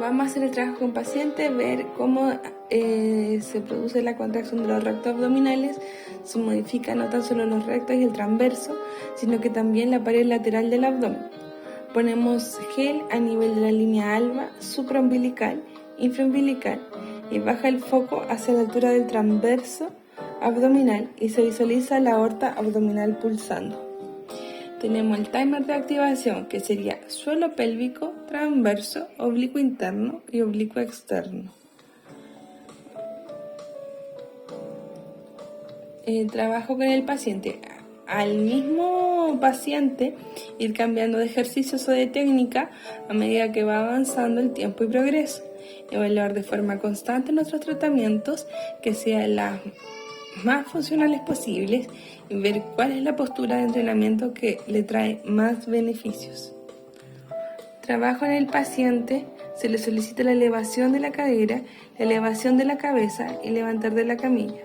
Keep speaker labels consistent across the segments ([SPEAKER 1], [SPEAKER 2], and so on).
[SPEAKER 1] Vamos a hacer el trabajo con paciente, ver cómo se produce la contracción de los rectos abdominales. Se modifica no tan solo los rectos y el transverso, sino que también la pared lateral del abdomen. Ponemos gel a nivel de la línea alba, supraumbilical, infraumbilical, y baja el foco hacia la altura del transverso abdominal y se visualiza la aorta abdominal pulsando. Tenemos el timer de activación, que sería suelo pélvico, transverso, oblicuo interno y oblicuo externo. Trabajo con el paciente. Al mismo paciente ir cambiando de ejercicios o de técnica a medida que va avanzando el tiempo y progreso. Evaluar de forma constante nuestros tratamientos, que sean las más funcionales posibles, y ver cuál es la postura de entrenamiento que le trae más beneficios. Trabajo en el paciente. Se le solicita la elevación de la cadera, la elevación de la cabeza y levantar de la camilla.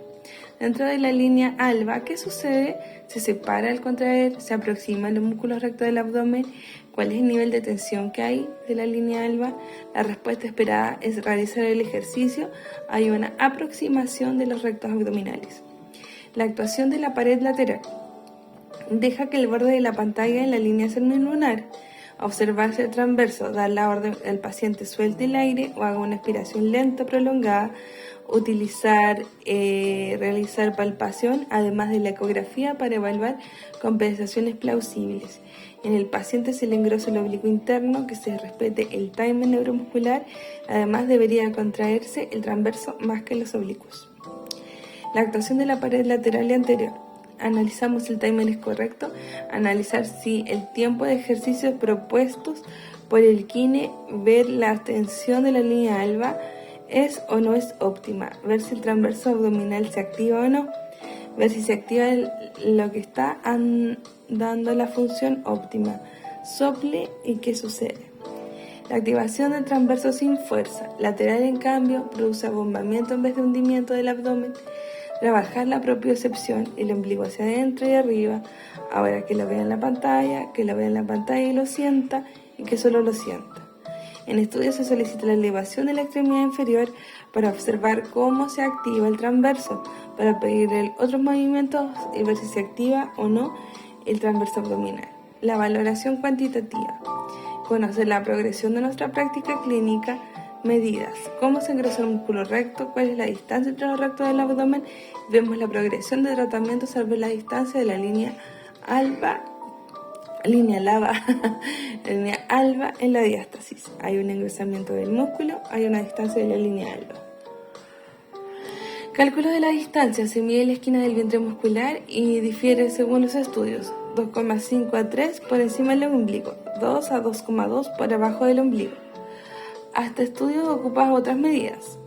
[SPEAKER 1] Dentro de la línea alba, ¿qué sucede? Se separa al contraer, se aproximan los músculos rectos del abdomen. ¿Cuál es el nivel de tensión que hay de la línea alba? La respuesta esperada es realizar el ejercicio. Hay una aproximación de los rectos abdominales. La actuación de la pared lateral. Deja que el borde de la pantalla en la línea semilunar. Observarse el transverso, dar la orden al paciente suelte el aire o haga una expiración lenta, prolongada. Realizar palpación, además de la ecografía, para evaluar compensaciones plausibles. En el paciente se le engrosa el oblicuo interno, que se respete el timer neuromuscular. Además, debería contraerse el transverso más que los oblicuos. La actuación de la pared lateral y anterior. Analizamos si el timer es correcto, analizar si el tiempo de ejercicios propuestos por el kine, ver la tensión de la línea alba es o no es óptima, ver si el transverso abdominal se activa o no, ver si se activa lo que está dando la función óptima, sople y qué sucede. La activación del transverso sin fuerza, lateral en cambio produce abombamiento en vez de hundimiento del abdomen. Trabajar la propiocepción, el ombligo hacia adentro y arriba, ahora que lo vea en la pantalla, y lo sienta y que solo lo sienta. En estudios se solicita la elevación de la extremidad inferior para observar cómo se activa el transverso, para pedir otros movimientos y ver si se activa o no el transverso abdominal. La valoración cuantitativa. Conocer la progresión de nuestra práctica clínica. Medidas. Cómo se engrosa el músculo recto, cuál es la distancia entre los rectos del abdomen. Vemos la progresión de tratamiento al ver la distancia de la línea alba en la diástasis. Hay un engrosamiento del músculo, hay una distancia de la línea alba. Cálculo de la distancia. Se mide la esquina del vientre muscular y difiere según los estudios. 2,5 a 3 por encima del ombligo, 2 a 2,2 por abajo del ombligo. Hasta estudios ocupas otras medidas.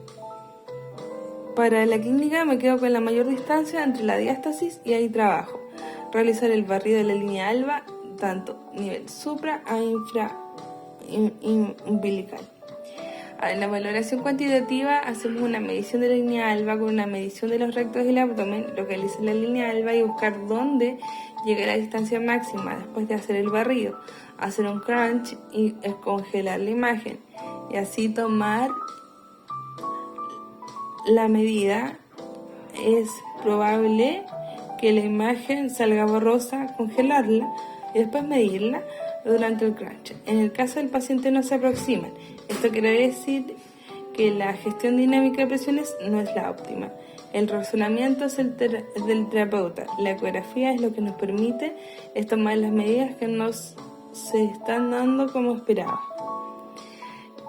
[SPEAKER 1] Para la clínica me quedo con la mayor distancia entre la diástasis y ahí trabajo. Realizar el barrido de la línea alba, tanto nivel supra a infra umbilical. En la valoración cuantitativa hacemos una medición de la línea alba con una medición de los rectos del abdomen, localizar la línea alba y buscar dónde llega la distancia máxima después de hacer el barrido, hacer un crunch y congelar la imagen. Y así tomar la medida. Es probable que la imagen salga borrosa, congelarla y después medirla durante el crunch. En el caso del paciente no se aproximan. Esto quiere decir que la gestión dinámica de presiones no es la óptima. El razonamiento es del terapeuta. La ecografía es lo que nos permite tomar las medidas que nos se están dando como esperaba.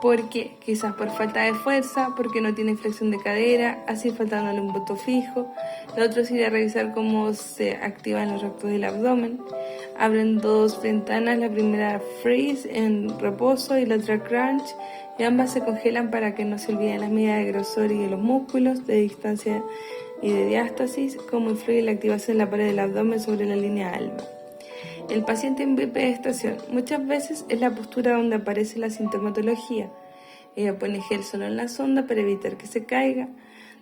[SPEAKER 1] Porque quizás por falta de fuerza, porque no tiene flexión de cadera, así faltándole un punto fijo. Lo otro sería revisar cómo se activan los rectos del abdomen. Abren dos ventanas, la primera freeze en reposo y la otra crunch, y ambas se congelan para que no se olviden las medidas de grosor y de los músculos, de distancia y de diástasis, cómo influye la activación de la pared del abdomen sobre la línea alba. El paciente en bipedestación muchas veces es la postura donde aparece la sintomatología. Ella pone gel solo en la sonda para evitar que se caiga.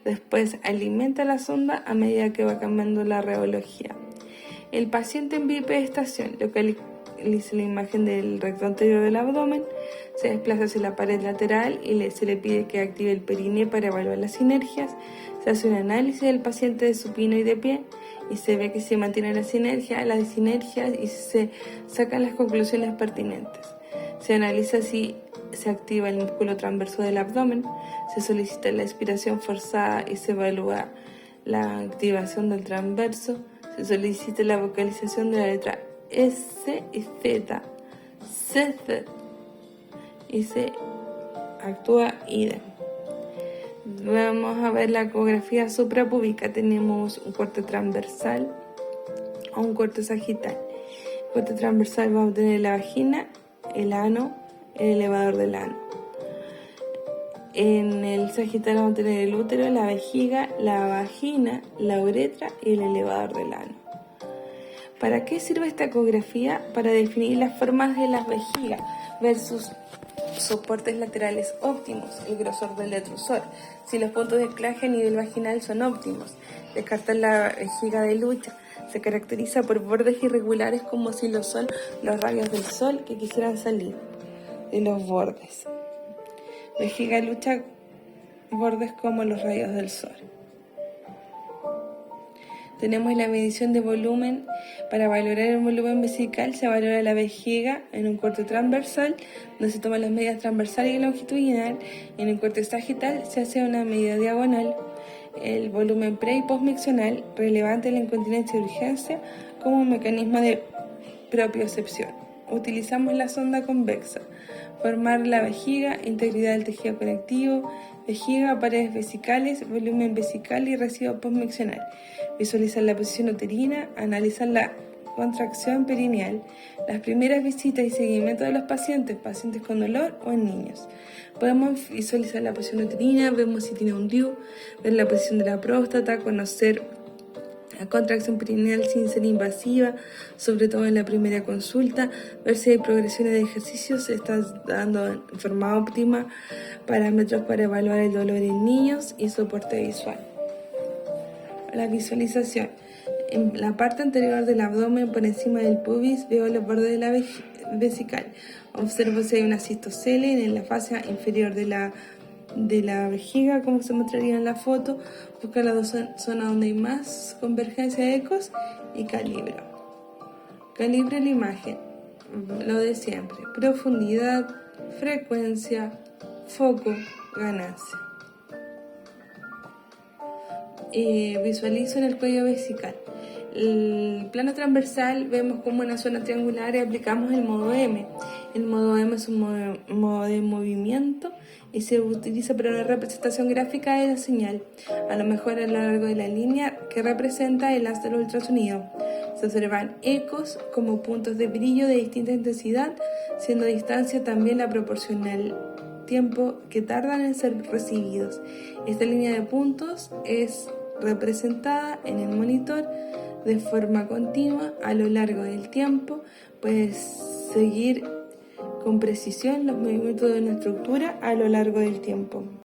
[SPEAKER 1] Después alimenta la sonda a medida que va cambiando la radiología. El paciente en bipedestación visualiza la imagen del recto anterior del abdomen, se desplaza hacia la pared lateral y se le pide que active el perineo para evaluar las sinergias. Se hace un análisis del paciente de supino y de pie y se ve que se mantiene las sinergias y se sacan las conclusiones pertinentes. Se analiza si se activa el músculo transverso del abdomen, se solicita la expiración forzada y se evalúa la activación del transverso, se solicita la vocalización de la letra S y Z, y se actúa idem. Vamos a ver la ecografía suprapúbica. Tenemos un corte transversal o un corte sagital. El corte transversal vamos a tener la vagina, el ano, el elevador del ano. En el sagital vamos a tener el útero, la vejiga, la vagina, la uretra y el elevador del ano. ¿Para qué sirve esta ecografía? Para definir las formas de las vejigas versus soportes laterales óptimos, el grosor del detrusor, si los puntos de anclaje a nivel vaginal son óptimos. Descartar la vejiga de lucha. Se caracteriza por bordes irregulares como si lo son los rayos del sol que quisieran salir de los bordes. Vejiga de lucha, bordes como los rayos del sol. Tenemos la medición de volumen. Para valorar el volumen vesical se valora la vejiga en un corte transversal, donde se toman las medidas transversal y longitudinal. En un corte sagital se hace una medida diagonal. El volumen pre y postmiccional, relevante en la incontinencia de urgencia como un mecanismo de propiocepción. Utilizamos la sonda convexa. Formar la vejiga, integridad del tejido conectivo, vejiga, paredes vesicales, volumen vesical y residuo postmiccional. Visualizar la posición uterina, analizar la contracción perineal, las primeras visitas y seguimiento de los pacientes con dolor o en niños. Podemos visualizar la posición uterina, vemos si tiene un DIU, ver la posición de la próstata, conocer la contracción perineal sin ser invasiva, sobre todo en la primera consulta, ver si hay progresiones de ejercicio, se está dando en forma óptima, parámetros para evaluar el dolor en niños y soporte visual. La visualización. En la parte anterior del abdomen, por encima del pubis, veo los bordes de la vesical. Observo si hay una cistocele en la fascia inferior de la vejiga, como se mostraría en la foto. Busca la zona donde hay más convergencia de ecos y calibro. Calibro la imagen, lo de siempre: profundidad, frecuencia, foco, ganancia. Visualizo en el cuello vesical. El plano transversal vemos como una zona triangular y aplicamos el modo M. El modo M es un modo de movimiento y se utiliza para una representación gráfica de la señal, a lo mejor a lo largo de la línea que representa el haz del ultrasonido. Se observan ecos como puntos de brillo de distinta intensidad, siendo distancia también la proporcional tiempo que tardan en ser recibidos. Esta línea de puntos es representada en el monitor de forma continua a lo largo del tiempo. Puedes seguir con precisión los movimientos de una estructura a lo largo del tiempo.